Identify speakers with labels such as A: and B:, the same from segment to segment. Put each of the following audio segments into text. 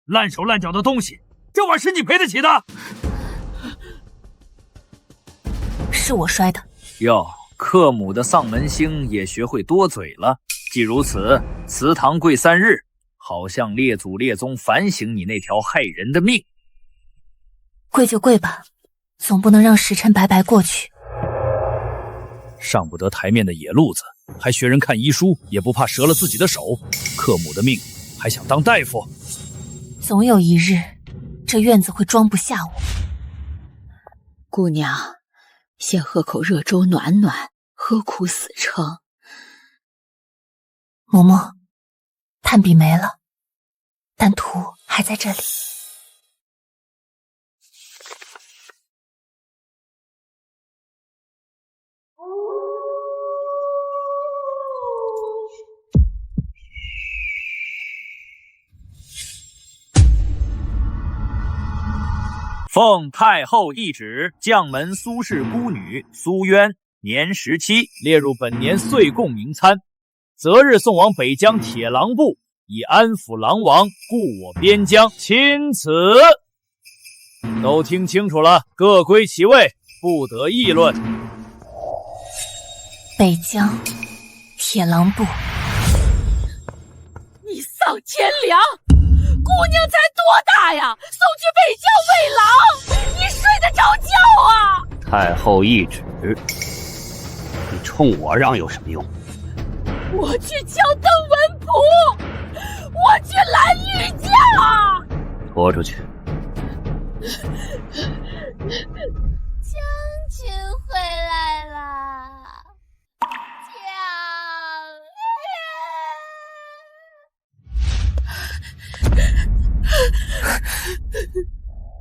A: 烂手烂脚的东西，这碗是你赔得起的？
B: 是我摔的。
C: 哟，克母的丧门星也学会多嘴了。既如此，祠堂跪3日，好向列祖列宗反省你那条害人的命。
B: 跪就跪吧，总不能让时辰白白过去。
D: 上不得台面的野路子，还学人看医书，也不怕折了自己的手。克母的命，还想当大夫？
B: 总有一日，这院子会装不下我。
E: 姑娘，先喝口热粥暖暖，何苦死撑？
B: 嬷嬷，炭笔没了，但图还在这里。
C: 奉太后懿旨，将门苏氏孤女苏渊，年17，列入本年岁贡名参。择日送往北疆铁狼部，以安抚狼王，固我边疆。钦此。都听清楚了，各归其位，不得议论。
B: 北疆铁狼部，
E: 你丧天良！姑娘才多大呀，送去北疆喂狼，你睡得着觉啊？
F: 太后懿旨，你冲我让有什么用？
E: 我去敲登文仆，我去拦御驾。
F: 拖出去。
G: 将军回来啦！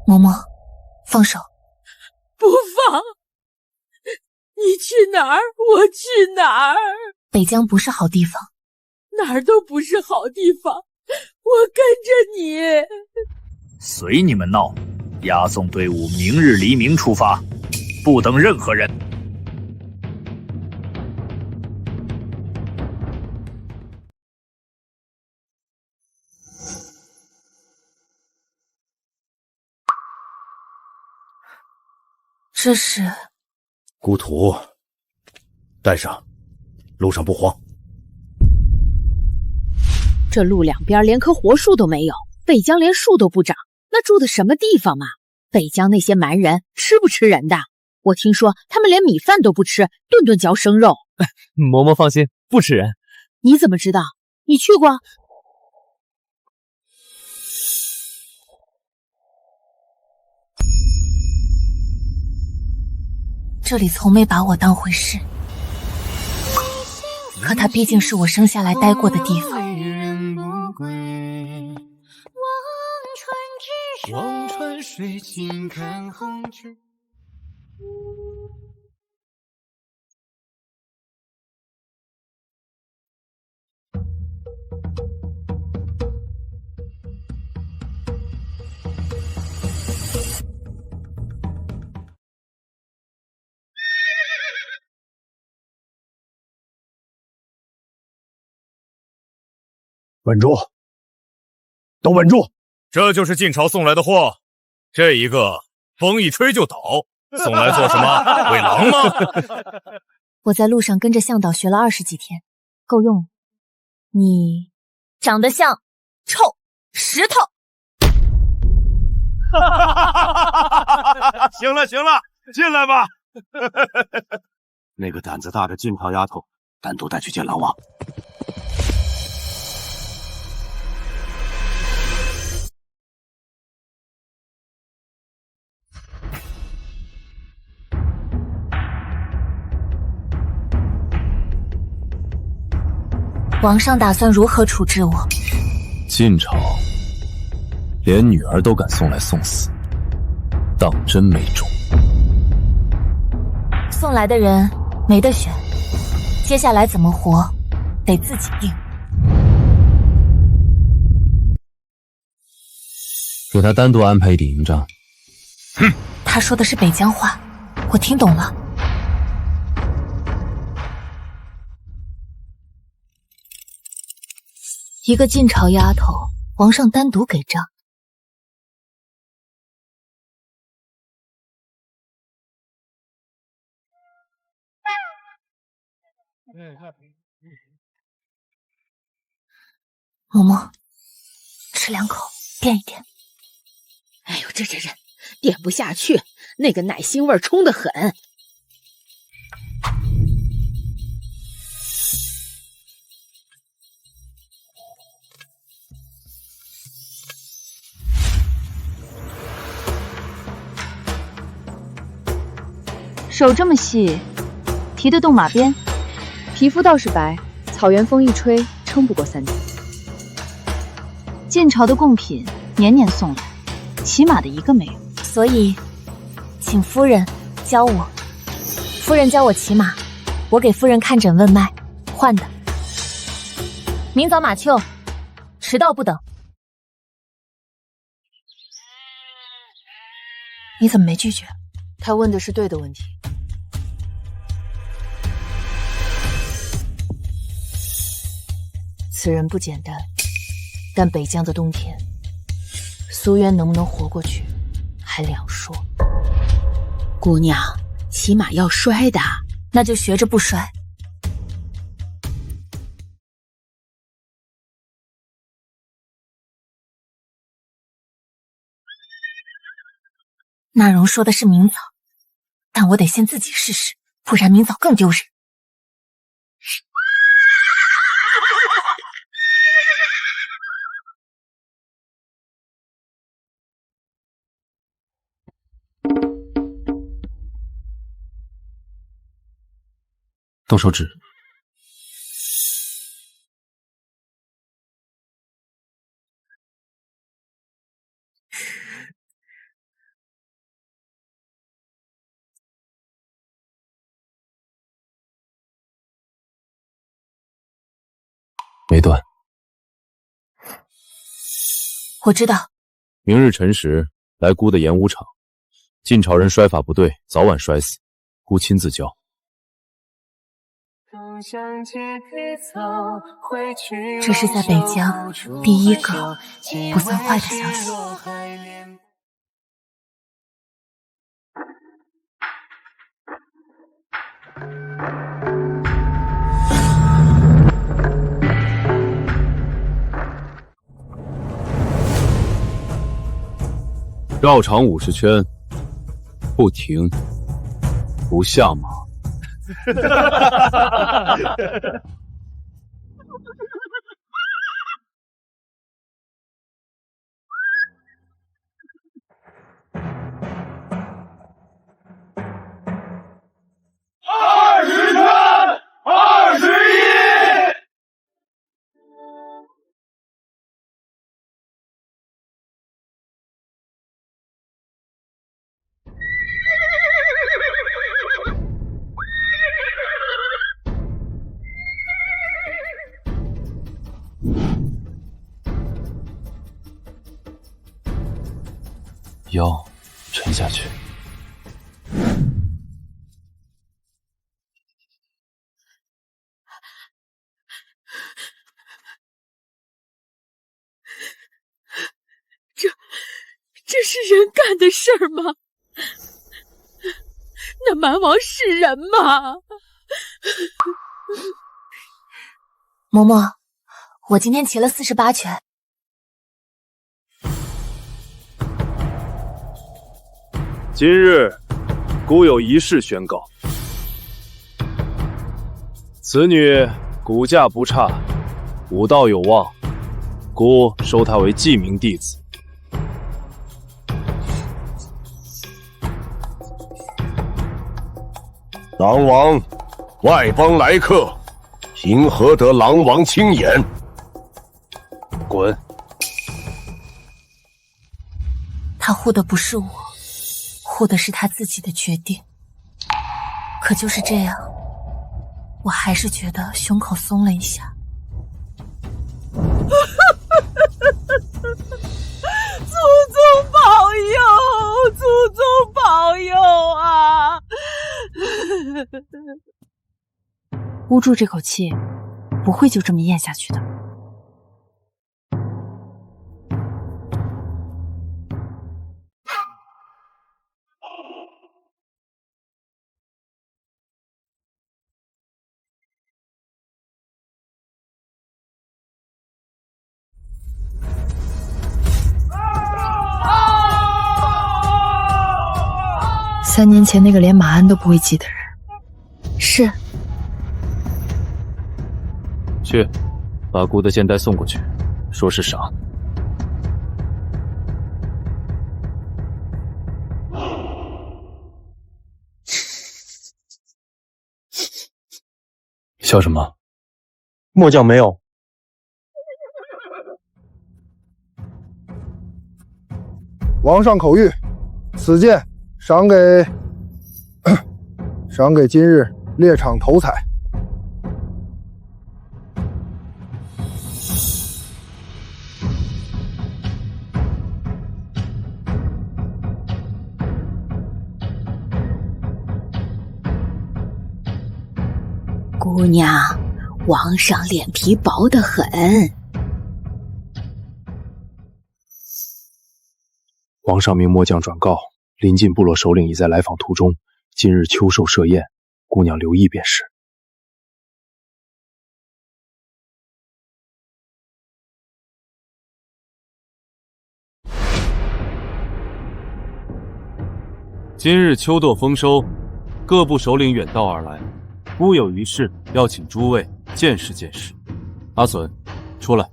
B: 嬷嬷，放手！
E: 不放！你去哪儿，我去哪儿。
B: 北疆不是好地方，
E: 哪儿都不是好地方，我跟着你。
C: 随你们闹！押送队伍明日黎明出发，不等任何人。
B: 这是
D: 孤图，带上，路上不慌。
E: 这路两边连棵活树都没有，北疆连树都不长，那住的什么地方嘛？北疆那些蛮人吃不吃人的？我听说他们连米饭都不吃，顿顿嚼生肉。
A: 嬷嬷放心，不吃人。
E: 你怎么知道？你去过？
B: 这里从没把我当回事，可它毕竟是我生下来待过的地方。
H: 望穿水，轻看红尘。
D: 稳住！都稳住！
I: 这就是晋朝送来的货，这一个风一吹就倒，送来做什么？喂狼吗？
B: 我在路上跟着向导学了20几天，够用了。你长得像臭石头。
I: 行了行了，进来吧。
F: 那个胆子大的晋朝丫头，单独带去见狼王。
B: 皇上打算如何处置我？
D: 晋朝连女儿都敢送来送死，当真没种。
B: 送来的人没得选，接下来怎么活，得自己定。
D: 给他单独安排一顶营帐。
B: 哼，他说的是北疆话，我听懂了。一个晋朝丫头，皇上单独给账。嬷嬷，吃2口，垫一垫。
E: 哎呦，这垫不下去，那个奶腥味冲得很。
J: 手这么细，提得动马鞭，皮肤倒是白，草原风一吹，撑不过3天。晋朝的贡品年年送来，起码的一个没有，
B: 所以，请夫人教我。夫人教我骑马，我给夫人看诊问脉，换的。明早马厩，迟到不等。你怎么没拒绝？
J: 他问的是对的问题。此人不简单，但北疆的冬天，苏渊能不能活过去，还两说。
E: 姑娘，骑马要摔的，
B: 那就学着不摔。纳荣说的是明早，但我得先自己试试，不然明早更丢人。
F: 动手指。没断。
B: 我知道。
F: 明日辰时来姑的演武场，晋朝人摔法不对，早晚摔死，姑亲自教。
B: 这是在北疆第一个不算坏的消息。
F: 绕场50圈，不停，不下马。
I: 20圈21。
F: 腰沉下去。
E: 这是人干的事儿吗？那蛮王是人吗？
B: 嬷嬷，我今天骑了48圈。
F: 今日，姑有一事宣告：此女骨架不差，武道有望，姑收她为记名弟子。
K: 狼王，外邦来客，因何得狼王亲眼？
F: 滚！
B: 他护的不是我，护的是他自己的决定。可就是这样，我还是觉得胸口松了一下。
E: 祖宗保佑，祖宗保佑啊！
J: 捂住这口气，不会就这么咽下去的。3年前那个连马鞍都不会记的人。
B: 是。
F: 去，把姑的剑袋送过去，说是赏。笑什么？
L: 末将没有。
M: 王上口谕，此剑赏给今日猎场头彩。
E: 姑娘，王上脸皮薄得很。
F: 王上命末将转告，临近部落首领已在来访途中，今日秋寿设宴，姑娘留意便是。今日秋斗丰收，各部首领远道而来，孤有一事要请诸位见识见识。阿隼，出来。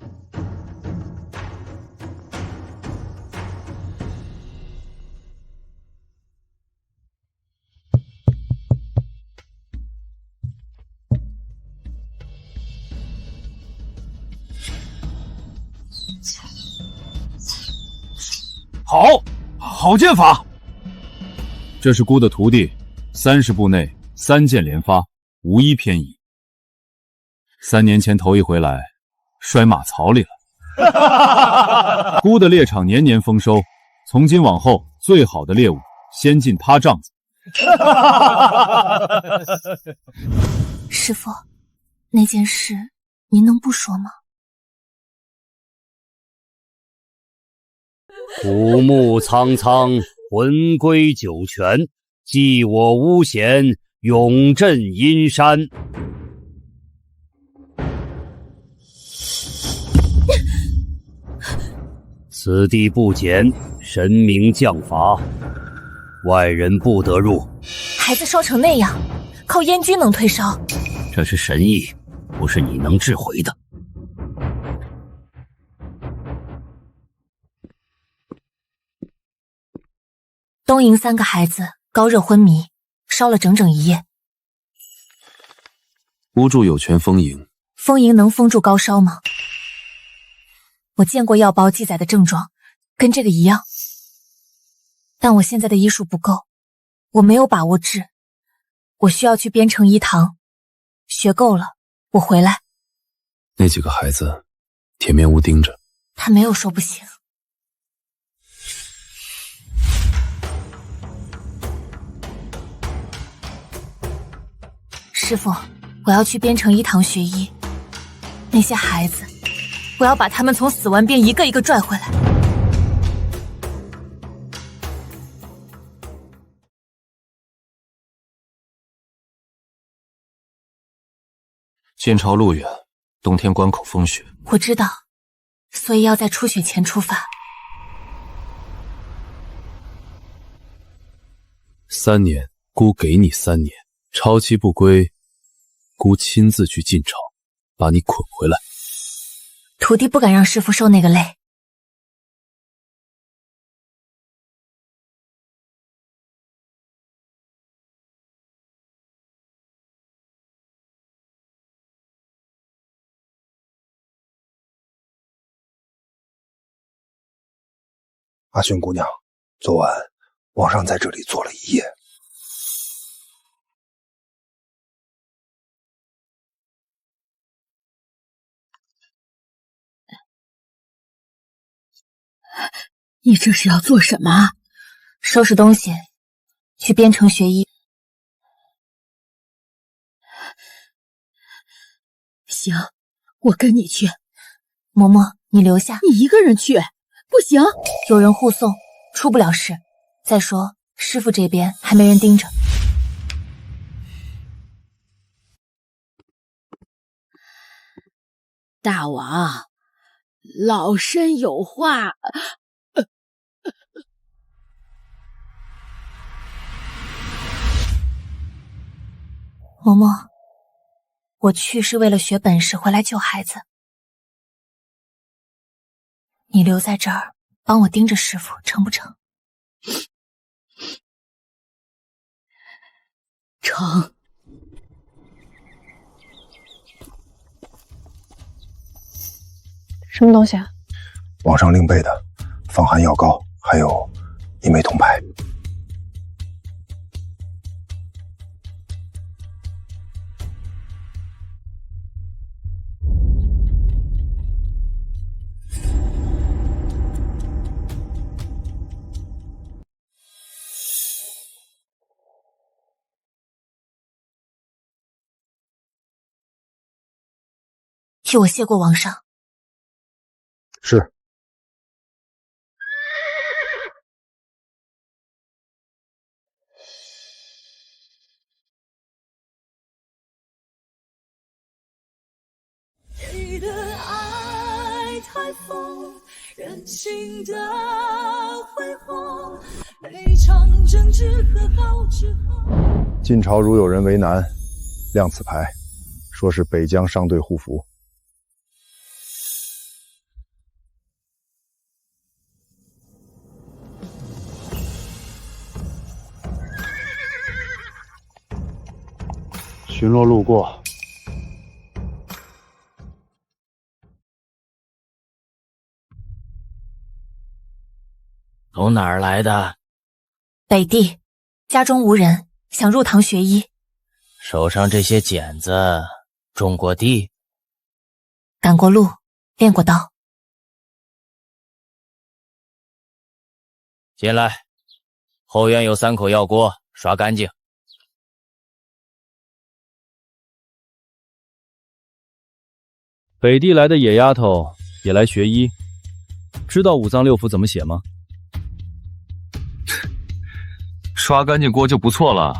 D: 好剑法。这是孤的徒弟，30步内3剑连发，无一偏移。3年前头一回来，摔马槽里了。孤的猎场年年丰收，从今往后，最好的猎物先进他帐子。
B: 师父，那件事您能不说吗？
N: 古木苍苍，魂归九泉，继我巫贤，永镇阴山。此地不简，神明降罚，外人不得入。
B: 孩子烧成那样，靠燕君能退烧？
N: 这是神意，不是你能智回的。
B: 东营3个孩子高热昏迷，烧了整整1夜。
F: 巫祝有权封营，
B: 封营能封住高烧吗？我见过药包记载的症状，跟这个一样。但我现在的医术不够，我没有把握治。我需要去边城医堂，学够了，我回来。
F: 那几个孩子，铁面无盯着。
B: 他没有说不行。师父，我要去边城医堂学医。那些孩子，我要把他们从死亡边一个一个拽回来。
F: 剑潮路远，冬天关口风雪。
B: 我知道，所以要在初雪前出发。
F: 3年，姑给你3年，超期不归，姑亲自去晋朝，把你捆回来。
B: 徒弟不敢让师父受那个累。
M: 阿薰姑娘，昨晚皇上在这里坐了1夜。
E: 你这是要做什么？
B: 收拾东西，去边城学医。
E: 行，我跟你去。
B: 嬷嬷，你留下。
E: 你一个人去？不行，
B: 有人护送，出不了事。再说，师父这边还没人盯着。
E: 大王，老身有话。
B: 嬷嬷，我去是为了学本事，回来救孩子。你留在这儿帮我盯着师傅，成不成？
E: 成。
J: 什么东西啊？
M: 网上另备的，防寒药膏，还有一枚铜牌。
B: 替我谢过皇上。
M: 是。
O: 你的爱太疯，任性的挥霍，每场争执和好之后。
M: 晋朝如有人为难，亮此牌，说是北疆商队护符。
N: 巡逻路过。
C: 从哪儿来的？
B: 北地，家中无人，想入堂学医。
C: 手上这些茧子种过地？
B: 赶过路，练过刀。
C: 进来，后院有3口药锅，刷干净。
F: 北地来的野丫头也来学医，知道五脏六腑怎么写吗？
D: 刷干净锅就不错了。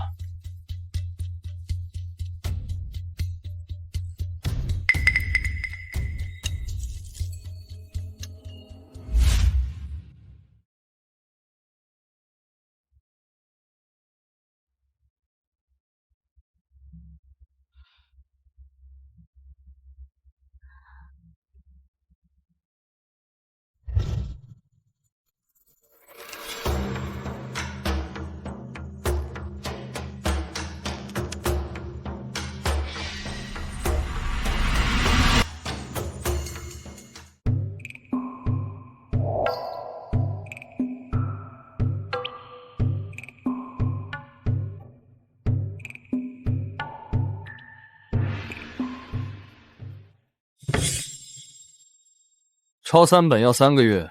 F: 抄3本要3个月，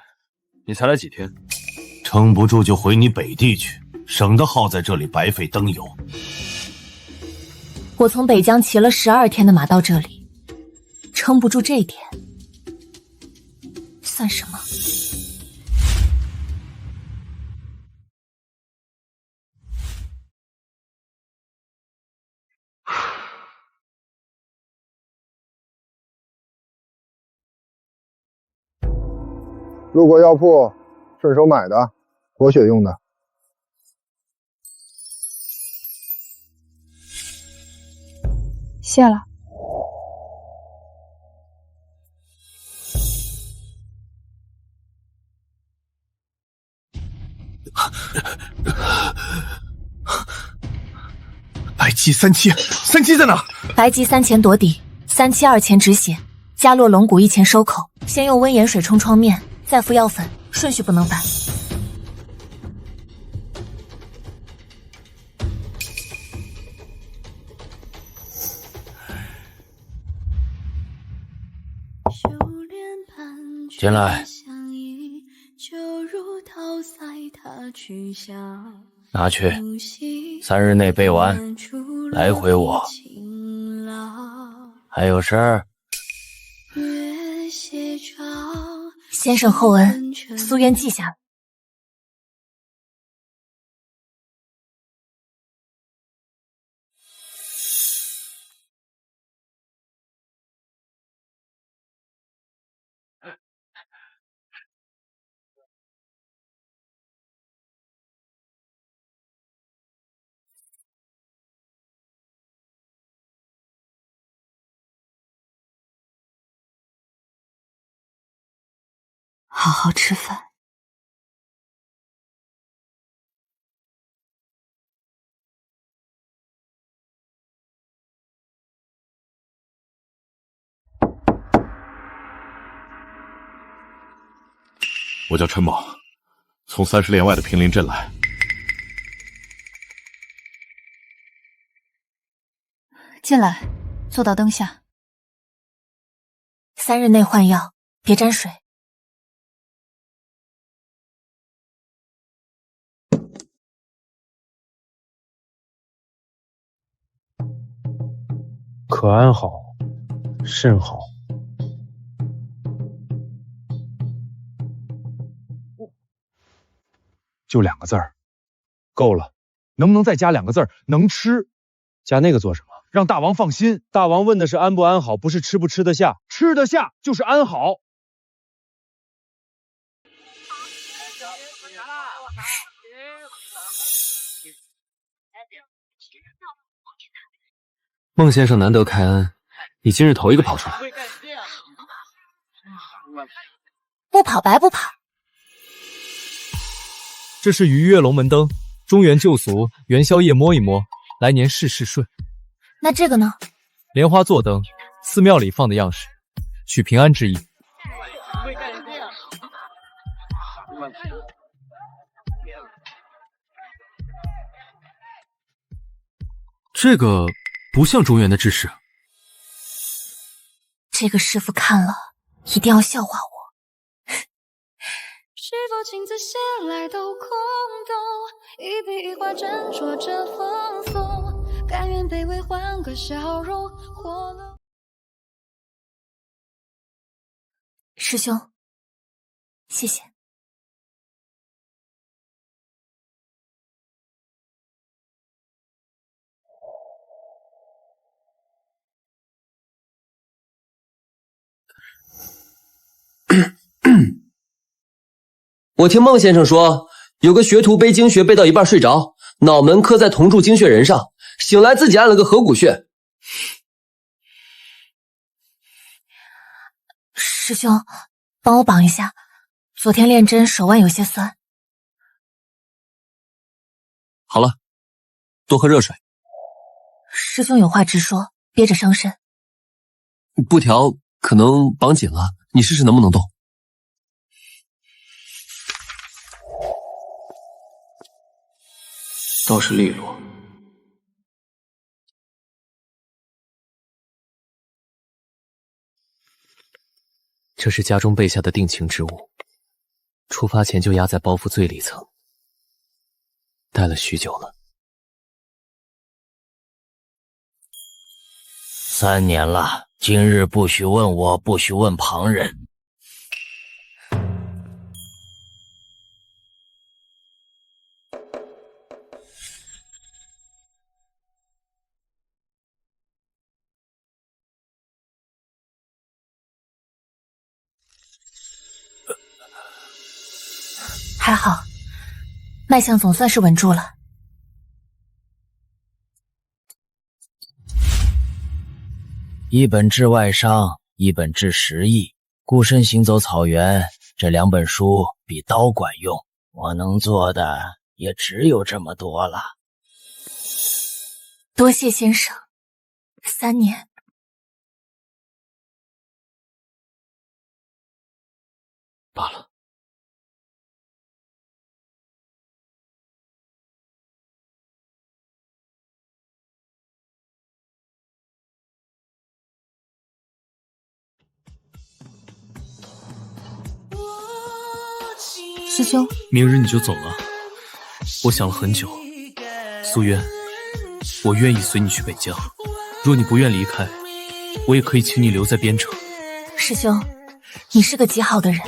F: 你才来几天？
K: 撑不住就回你北地去，省得耗在这里白费灯油。
B: 我从北疆骑了12天的马到这里，撑不住这一点，算什么？
M: 路过药铺，顺手买的，活血用的。
J: 谢了。
I: 白鸡3七在哪？
B: 白鸡3钱夺底，372钱止血，加洛龙骨1钱收口。先用温盐水冲创面，再敷药粉，顺序不能反。
C: 进来，拿去，3日内备完，来回我。还有事儿？
B: 先生厚恩，苏渊记下了。好好吃饭。
I: 我叫陈莽，从30连外的平林镇来。
J: 进来，坐到灯下。
B: 3日内换药，别沾水。
L: 可安好，甚好。
M: 就2个字儿，够了。能不能再加2个字儿？能吃。
L: 加那个做什么？
M: 让大王放心。
L: 大王问的是安不安好，不是吃不吃得下。
M: 吃得下就是安好。
P: 孟先生难得开恩，你今日头一个跑出来。
B: 不跑白不跑。
P: 这是鱼跃龙门灯，中元救俗，元宵夜摸一摸，来年事事顺。
B: 那这个呢？
P: 莲花座灯，寺庙里放的样式，取平安之意。这个不像中原的制式。
B: 这个师傅看了一定要笑话我。
O: 是否镜子写来都空洞，一笔一画斟酌着放松，甘愿卑微换个笑容，活了。
B: 师兄，谢谢。
Q: 我听孟先生说，有个学徒背经穴背到一半睡着，脑门磕在同柱经穴人上，醒来自己按了个合谷穴。
B: 师兄，帮我绑一下，昨天练针手腕有些酸。
Q: 好了，多喝热水。
B: 师兄有话直说，憋着伤身。
Q: 布条可能绑紧了，你试试能不能动。倒是利落。
P: 这是家中备下的定情之物，出发前就压在包袱最里层，带了许久了。
N: 3年了，今日不许问我，不许问旁人。
B: 还好，脉象总算是稳住了。
N: 一本治外伤，一本治时疫。孤身行走草原，这2本书比刀管用。我能做的也只有这么多了。
B: 多谢先生。3年。
P: 罢了。
B: 师兄，
P: 明日你就走了。我想了很久，苏渊，我愿意随你去北疆。若你不愿离开，我也可以请你留在边城。
B: 师兄，你是个极好的人，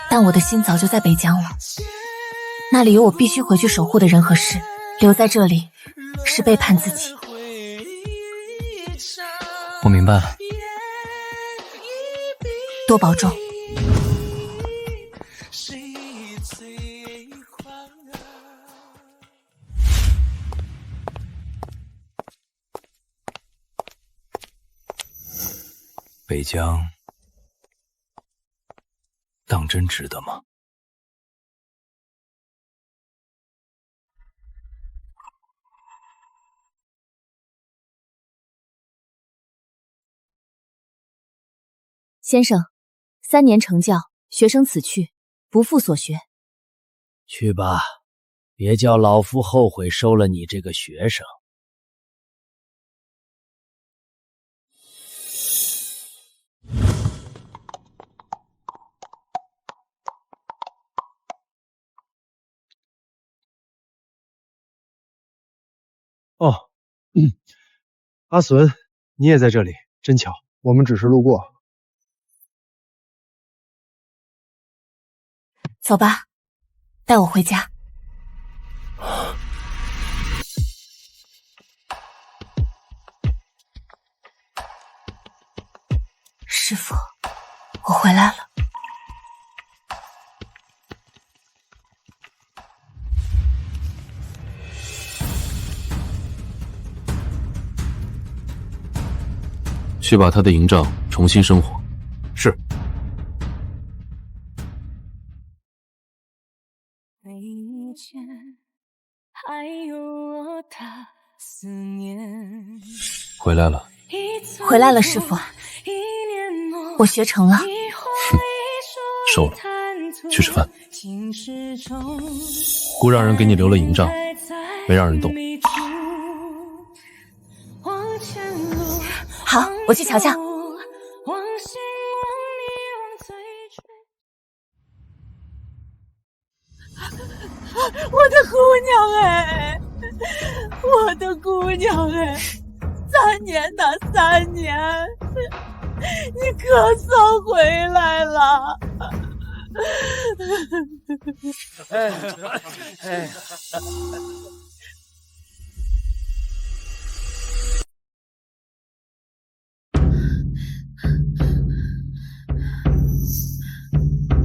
B: 但我的心早就在北疆了，那里有我必须回去守护的人和事，留在这里是背叛自己。
P: 我明白了，
B: 多保重。
N: 北疆
P: 当真值得吗？
B: 先生，3年成教，学生此去，不负所学。
N: 去吧，别叫老夫后悔收了你这个学生。
L: 哦，阿隼，你也在这里，真巧。
M: 我们只是路过。
B: 走吧，带我回家。师父，我回来了。
F: 去把他的营帐重新生火。是。回来了。
B: 回来了，师父。我学成了。
F: 收了，去吃饭。姑让人给你留了营帐，没让人动。
B: 好，我去瞧瞧。
O: 我的姑娘哎，我的姑娘哎，3年呐3年，你可算回来了。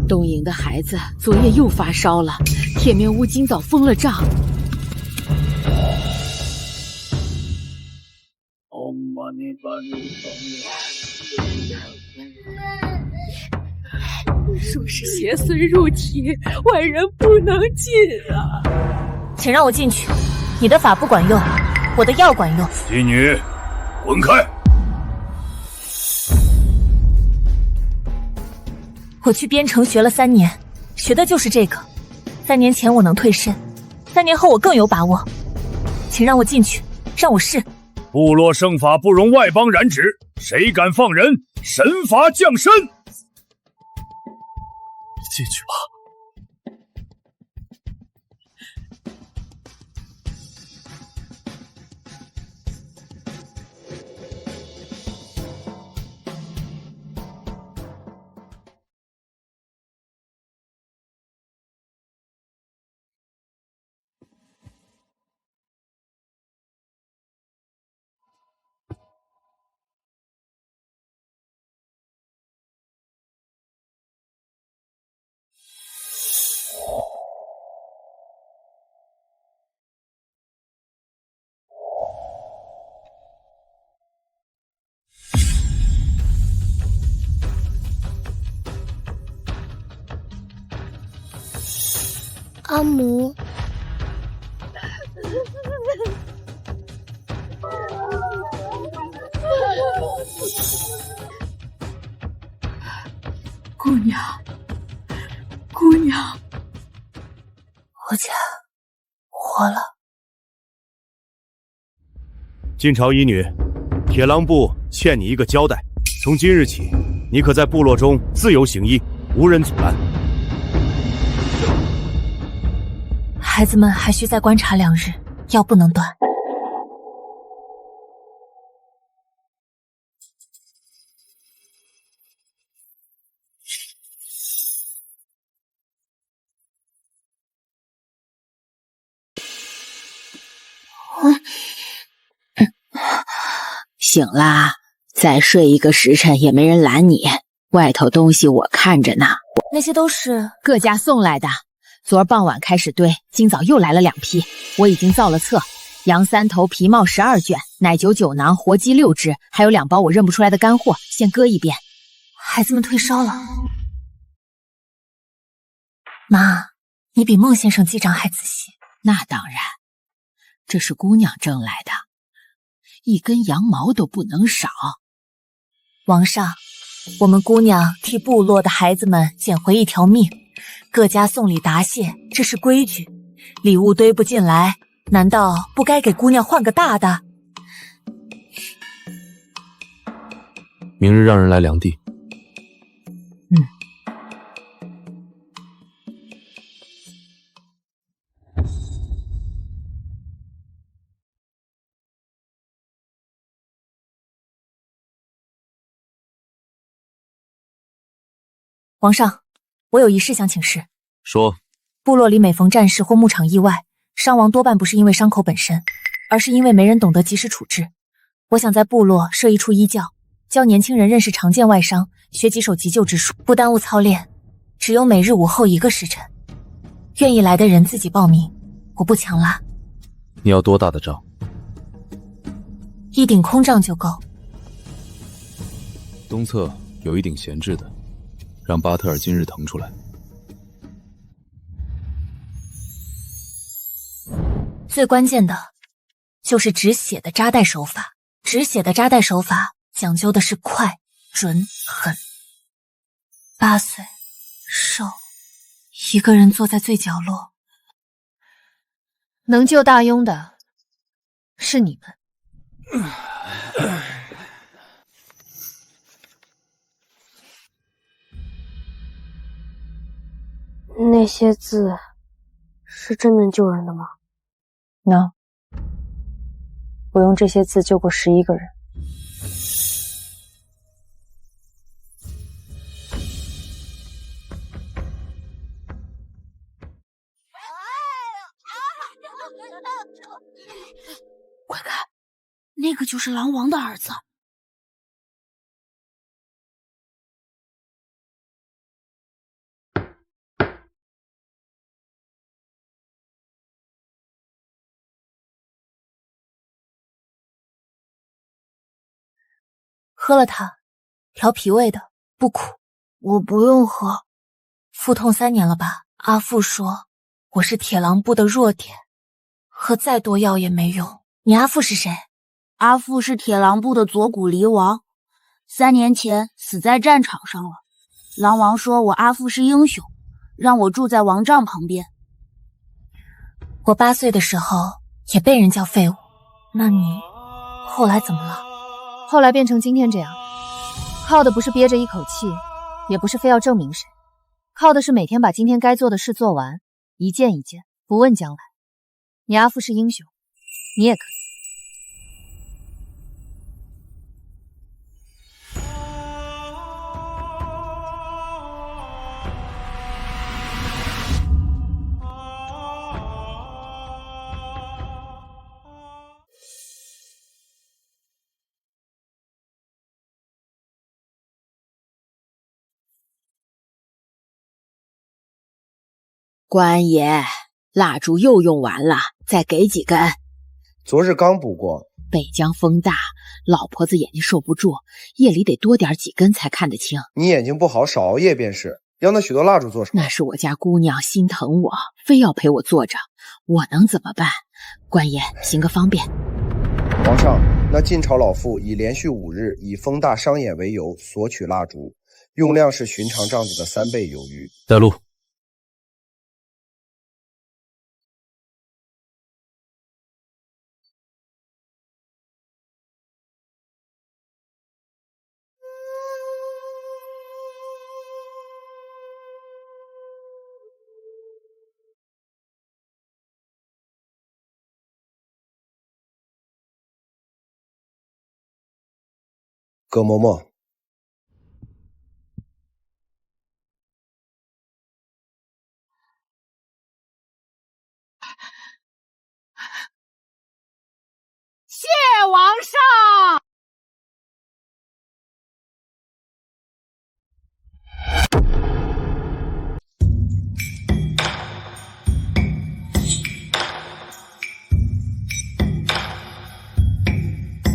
E: 东营的孩子昨夜又发烧了，铁面屋今早封了帐。
O: 说是邪祟入体，外人不能进啊！
B: 请让我进去。你的法不管用，我的药管用。
I: 妓女，滚开！
B: 我去边城学了3年，学的就是这个。3年前我能退身，3年后我更有把握。请让我进去，让我试。
I: 部落圣法不容外邦染指，谁敢放人，神罚降身。
P: 进去吧。
G: 阿母，
O: 姑娘，姑娘，
B: 我家活了。
I: 晋朝医女，铁狼部欠你一个交代。从今日起，你可在部落中自由行医，无人阻拦。
B: 孩子们还需再观察2日，药不能断。
E: 醒啦，再睡1个时辰也没人拦你。外头东西我看着呢。
B: 那些都是
E: 各家送来的。昨儿傍晚开始堆，今早又来了2批，我已经造了册：羊3头，皮帽12卷，奶酒9囊，活鸡6只，还有2包我认不出来的干货，先搁一边。
B: 孩子们退烧了。妈，你比孟先生记账还仔细。
E: 那当然，这是姑娘挣来的，一根羊毛都不能少。
B: 王上，我们姑娘替部落的孩子们捡回一条命，各家送礼答谢，这是规矩。礼物堆不进来，难道不该给姑娘换个大的？
P: 明日让人来量地。
B: 皇上，我有一事想请示。
P: 说。
B: 部落里每逢战事或牧场意外，伤亡多半不是因为伤口本身，而是因为没人懂得及时处置。我想在部落设一处医教，教年轻人认识常见外伤，学几手急救之术，不耽误操练。只有每日午后1个时辰，愿意来的人自己报名，我不强拉。
P: 你要多大的帐
B: ？1顶空帐就够。
D: 东侧有一顶闲置的，让巴特尔今日腾出来。
B: 最关键的就是止血的扎带手法。止血的扎带手法讲究的是快、准、狠。8岁，瘦，一个人坐在最角落。
J: 能救大庸的是你们。
G: 那些字是真能救人的吗？
J: 能，我用这些字救过11个人。
O: 快看，那个就是狼王的儿子。
B: 喝了它，调脾胃的，不苦。
G: 我不用喝。
B: 腹痛3年了吧？阿父说我是铁狼部的弱点，喝再多药也没用。你阿父是谁？
O: 阿父是铁狼部的左谷离王，3年前死在战场上了。狼王说我阿父是英雄，让我住在王帐旁边。
B: 我8岁的时候也被人叫废物，那你后来怎么了？
J: 后来变成今天这样，靠的不是憋着一口气，也不是非要证明谁，靠的是每天把今天该做的事做完，一件一件，不问将来。你阿父是英雄，你也可以。
E: 官爷，蜡烛又用完了，再给几根。
L: 昨日刚补过。
E: 北疆风大，老婆子眼睛受不住，夜里得多点几根才看得清。
L: 你眼睛不好，少熬夜便是。要那许多蜡烛做什么？
E: 那是我家姑娘心疼我，非要陪我坐着，我能怎么办？官爷，行个方便。
L: 皇上，那晋朝老妇已连续5日以风大伤眼为由索取蜡烛，用量是寻常帐子的3倍有余。
P: 带路。
L: 葛嬷嬷，
O: 谢王上。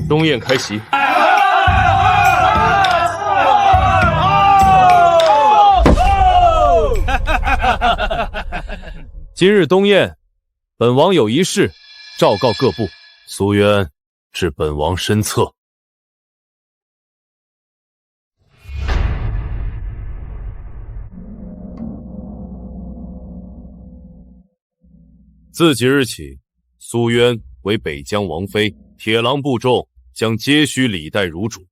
F: 东宴开席。今日东宴，本王有一事，昭告各部。苏渊至本王身侧。自即日起，苏渊为北疆王妃，铁狼部众将皆须礼待如主。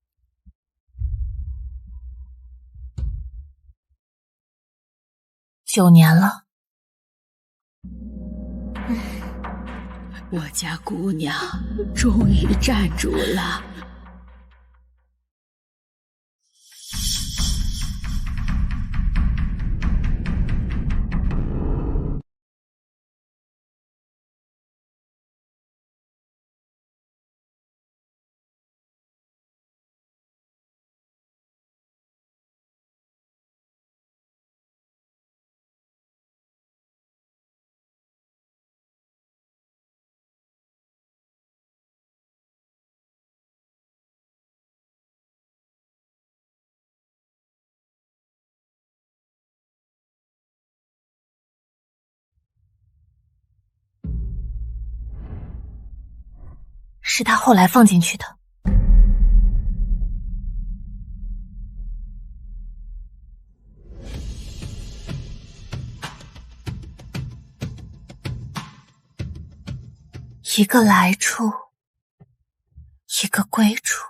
B: 9年了，
E: 我家姑娘终于站住了。
B: 是他后来放进去的。一个来处，一个归处。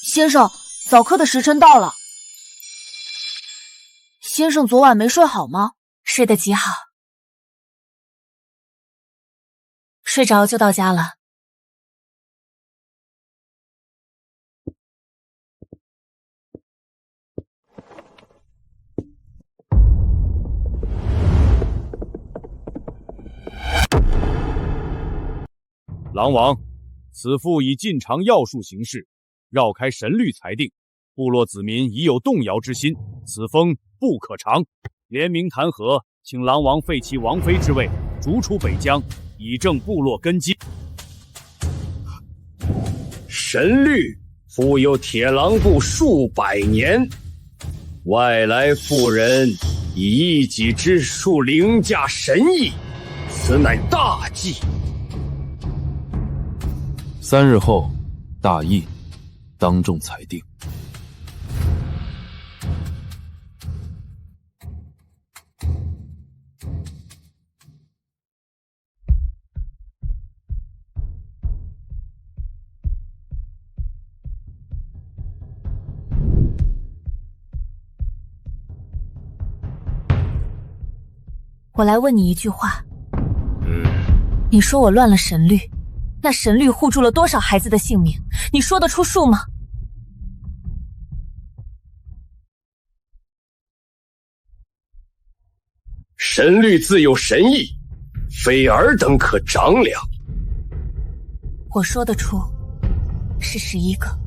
J: 先生，早课的时辰到了。先生昨晚没睡好吗？
B: 睡得极好，睡着就到家了。
F: 狼王，此妇以禁常要术行事，绕开神律裁定，部落子民已有动摇之心，此风不可长。联名弹劾，请狼王废其王妃之位，逐出北疆，以正部落根基。
K: 神律富有铁狼部数百年，外来妇人以一己之术凌驾神意，此乃大忌。
F: 3日后，大议，当众裁定。
B: 我来问你一句话，你说我乱了神律，那神律护住了多少孩子的性命？你说得出数吗？
K: 神律自有神意，非尔等可丈量。
B: 我说得出，是11个。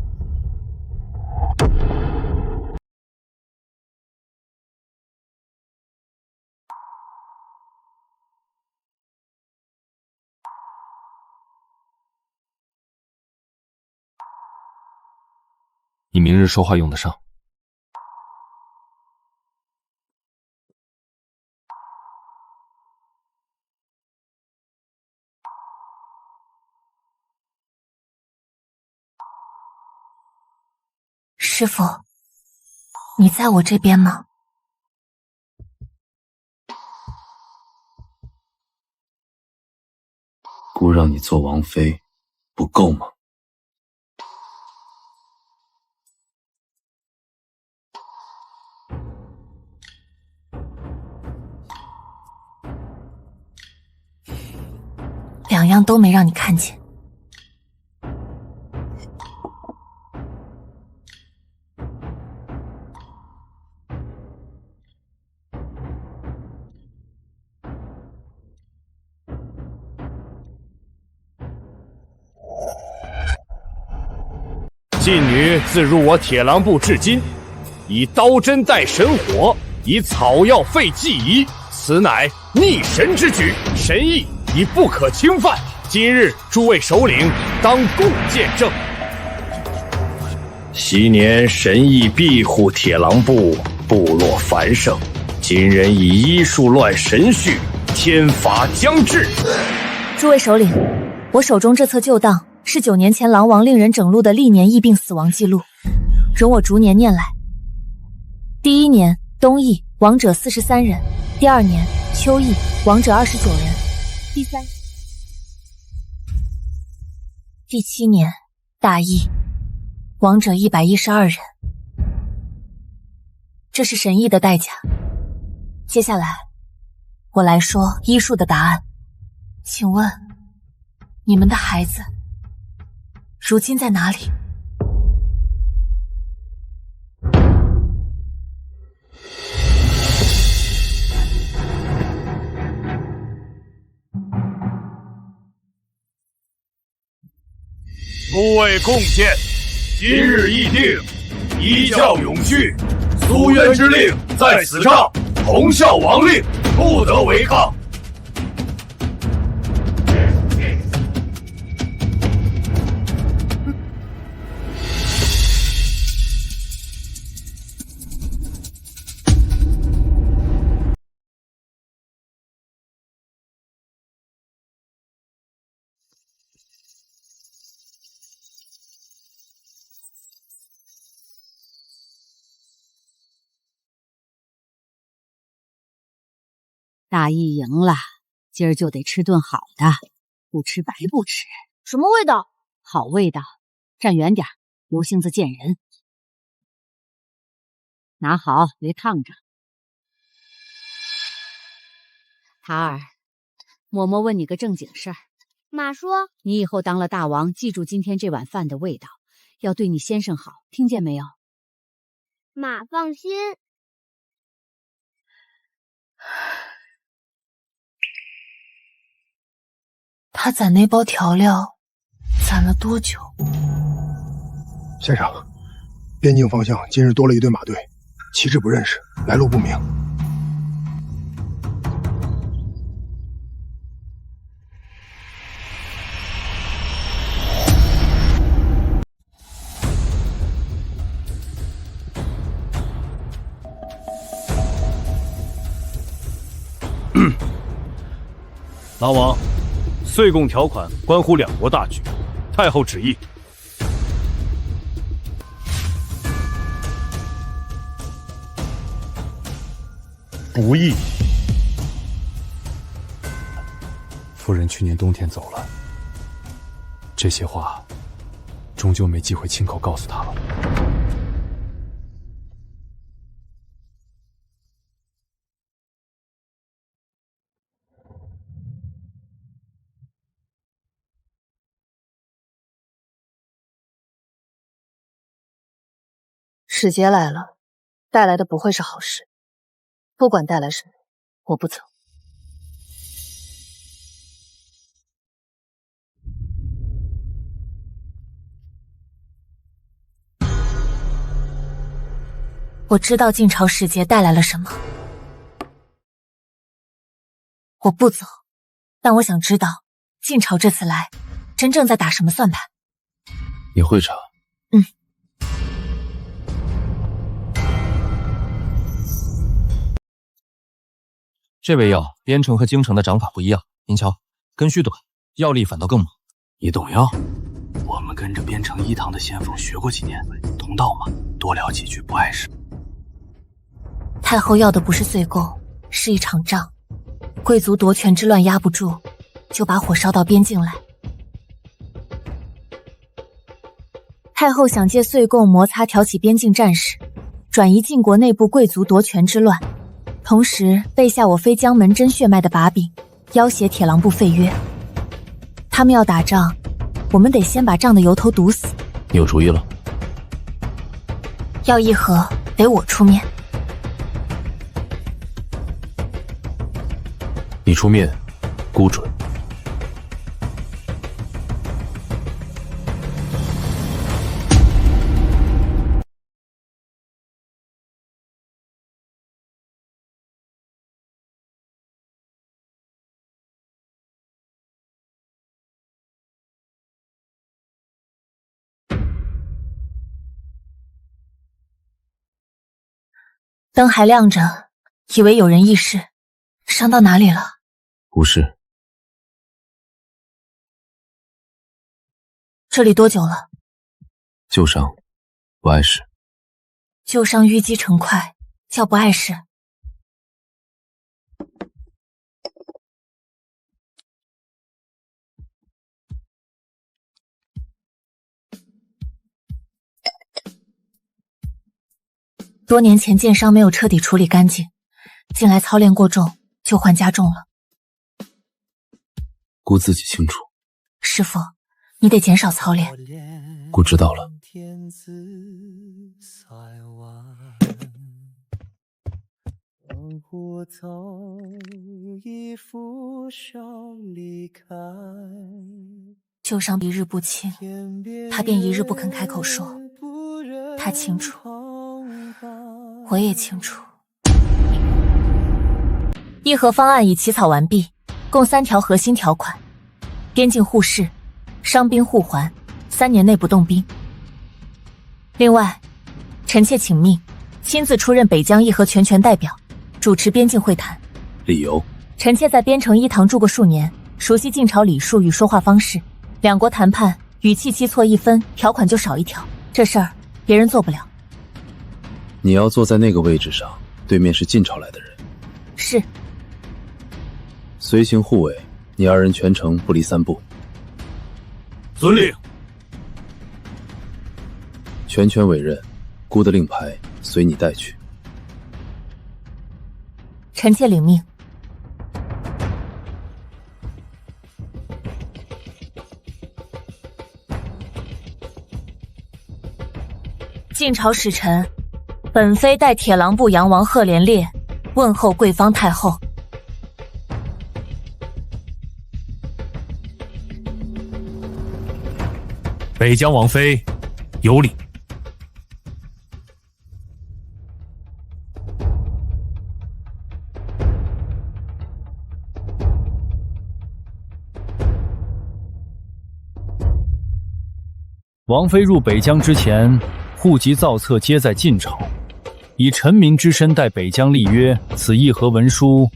P: 你明日说话用得上。
B: 师父，你在我这边吗？
D: 姑让你做王妃，不够吗？2
B: 样都没让你看见。
I: 禁女自入我铁狼部至今，
F: 以刀针代神火，以草药废祭仪，此乃逆神之举，神意已不可侵犯。今日诸位首领当共见证。
K: 昔年神意庇护铁狼部，部落繁盛，今人以医术乱神序，天罚将至。
B: 诸位首领，我手中这册旧档是9年前狼王令人整录的历年疫病死亡记录，容我逐年念来。第1年冬疫亡者43人，第2年秋疫亡者29人，第7年大疫亡者112人。这是神医的代价。接下来我来说医术的答案。请问你们的孩子如今在哪里？
F: 诸位共见，今日议定，一教永续，苏渊之令在此上，同效王令，不得违抗。
E: 大义赢了，今儿就得吃顿好的，不吃白不吃。
J: 什么味道？
E: 好味道，站远点，油星子见人。拿好，别烫着。塔儿，嬷嬷问你个正经事儿。
G: 马说，
E: 你以后当了大王，记住今天这碗饭的味道，要对你先生好，听见没有？
G: 马放心。
B: 他攒那包调料攒了多久？
M: 先生，边境方向今日多了一队马队，旗帜不认识，来路不明。
F: 狼王，岁贡条款关乎两国大局，太后旨意。
I: 不义。夫人去年冬天走了，这些话终究没机会亲口告诉她了。
B: 使节来了，带来的不会是好事。不管带来什么，我不走。我知道晋朝使节带来了什么，我不走，但我想知道晋朝这次来真正在打什么算盘。
D: 你会查？
P: 这味药边城和京城的掌法不一样，您瞧，根须短，药力反倒更猛。
I: 你懂药？我们跟着边城一堂的先锋学过几年，同道嘛，多聊几句不碍事。
B: 太后要的不是岁贡，是一场仗。贵族夺权之乱压不住，就把火烧到边境来。太后想借岁贡摩擦挑起边境战事，转移晋国内部贵族夺权之乱。同时备下我非江门真血脉的把柄，要挟铁狼部废约。他们要打仗，我们得先把仗的由头堵死。
D: 你有主意了？
B: 要议和，得我出面。
D: 你出面，孤准。
B: 灯还亮着，以为有人异事，伤到哪里了？
D: 无事。
B: 这里多久了？
D: 旧伤，不碍事。
B: 旧伤淤积成块，叫不碍事。多年前剑伤没有彻底处理干净，近来操练过重，旧患加重了。
D: 姑自己清楚。
B: 师父，你得减少操练。
D: 姑知道了。
H: 我早已负伤离开。
B: 旧伤一日不清，他便一日不肯开口说。他清楚，我也清楚。议和方案已起草完毕，共3条核心条款：边境互市、伤兵互还，3年内不动兵。另外，臣妾请命亲自出任北疆议和全权代表，主持边境会谈。
D: 理由？
B: 臣妾在边城一堂住过数年，熟悉晋朝礼数与说话方式，两国谈判语气七错一分，条款就少一条，这事儿别人做不了。
D: 你要坐在那个位置上，对面是晋朝来的人。
B: 是。
D: 随行护卫，你2人全程不离3步。
F: 遵令。
D: 全权委任，姑的令牌随你带去。
B: 臣妾领命。晋朝使臣，本妃代铁狼部杨王赫连烈问候贵方太后。
P: 北疆王妃有礼。
F: 王妃入北疆之前，户籍造册皆在晋朝，以臣民之身代北疆立约，此议和文书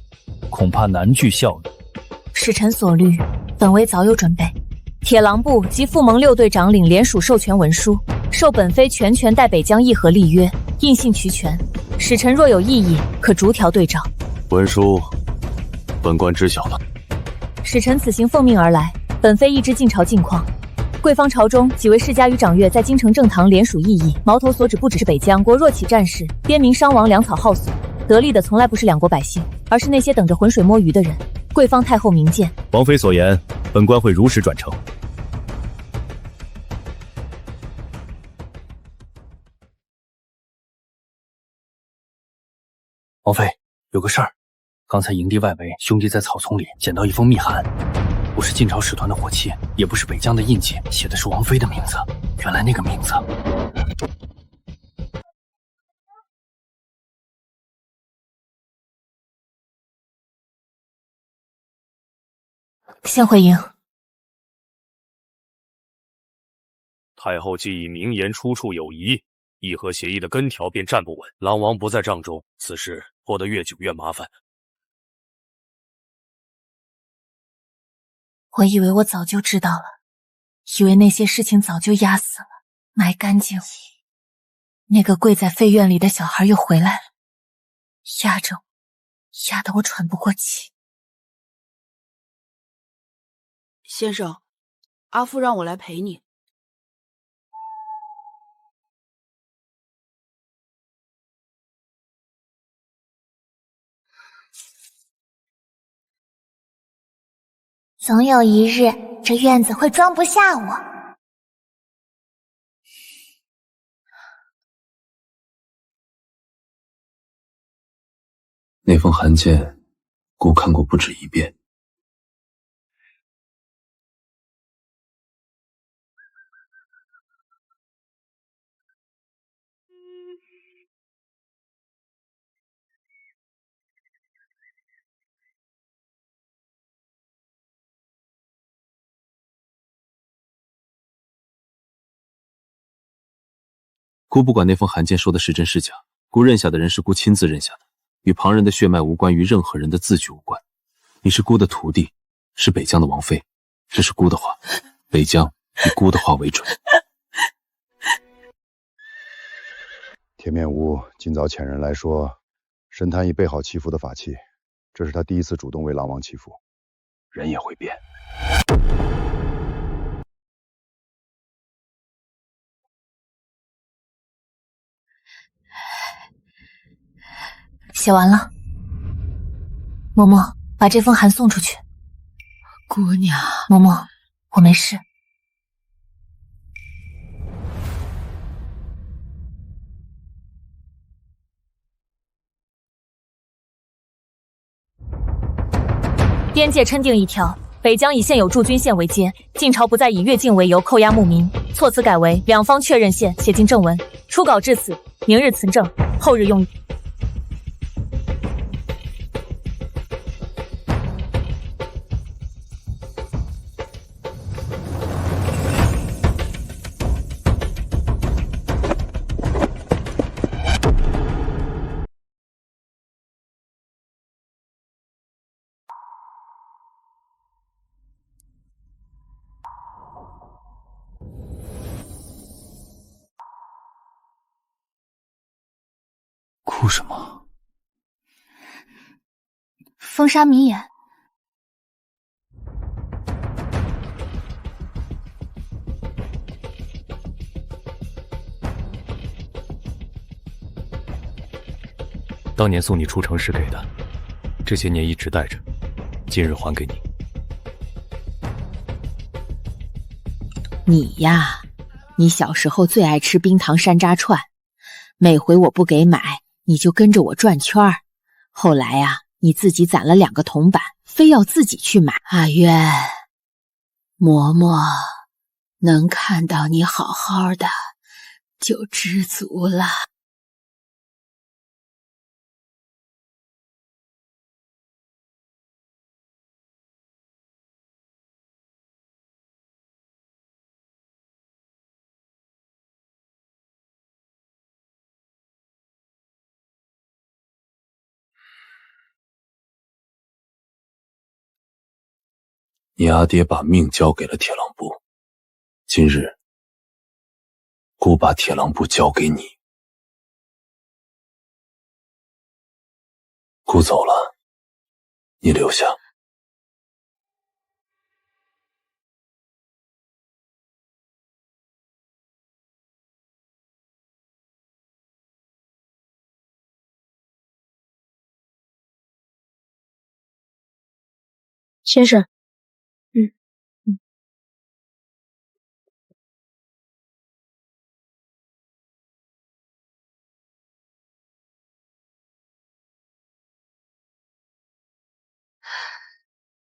F: 恐怕难具效力。
B: 使臣所虑，本为早有准备。铁狼部及附盟6队长领联署授权文书，受本妃全权代北疆议和立约，印信齐全。使臣若有异议，可逐条对照。
F: 文书，本官知晓了。
B: 使臣此行奉命而来，本妃亦知晋朝近况。贵方朝中几位世家与长乐在京城正堂联署异议，矛头所指不只是北疆。国若起战事，边民伤亡，粮草耗损，得利的从来不是两国百姓，而是那些等着浑水摸鱼的人。贵方太后明鉴，
F: 王妃所言，本官会如实转呈。
P: 王妃，有个事儿，刚才营地外围，兄弟在草丛里捡到一封密函，不是晋朝使团的火器，也不是北疆的印记，写的是王妃的名字。原来那个名字……
B: 先回营。
F: 太后既以明言出处有疑，议和协议的根条便站不稳。狼王不在帐中，此事拖得越久越麻烦。
B: 我以为我早就知道了，以为那些事情早就压死了，埋干净了。那个跪在废院里的小孩又回来了，压着我，压得我喘不过气。
R: 先生，阿父让我来陪你。
S: 总有一日，这院子会装不下我。
D: 那封函件，姑看过不止1遍。姑不管那封函件说的是真是假，姑认下的人是姑亲自认下的，与旁人的血脉无关，与任何人的字据无关。你是姑的徒弟，是北疆的王妃，这是姑的话，北疆以姑的话为准。
T: 铁面无今早遣人来说，神坛已备好祈福的法器，这是他第一次主动为狼王祈福，人也会变。
B: 写完了，嬷嬷，把这封函送出去。
E: 姑娘，
B: 嬷嬷，我没事。边界称定一条：北疆以现有驻军线为界，晋朝不再以越境为由扣押牧民，措辞改为两方确认线，写进正文。初稿至此，明日存证，后日用语。
P: 哭什么？
S: 封杀迷眼。
P: 当年送你出城时给的，这些年一直带着，今日还给你。
E: 你呀，你小时候最爱吃冰糖山楂串，每回我不给买，你就跟着我转圈儿。后来啊，你自己攒了2个铜板，非要自己去买。阿渊，嬷嬷能看到你好好的，就知足了。
D: 你阿爹把命交给了铁狼部，今日姑把铁狼部交给你。姑走了，你留下。
G: 先生，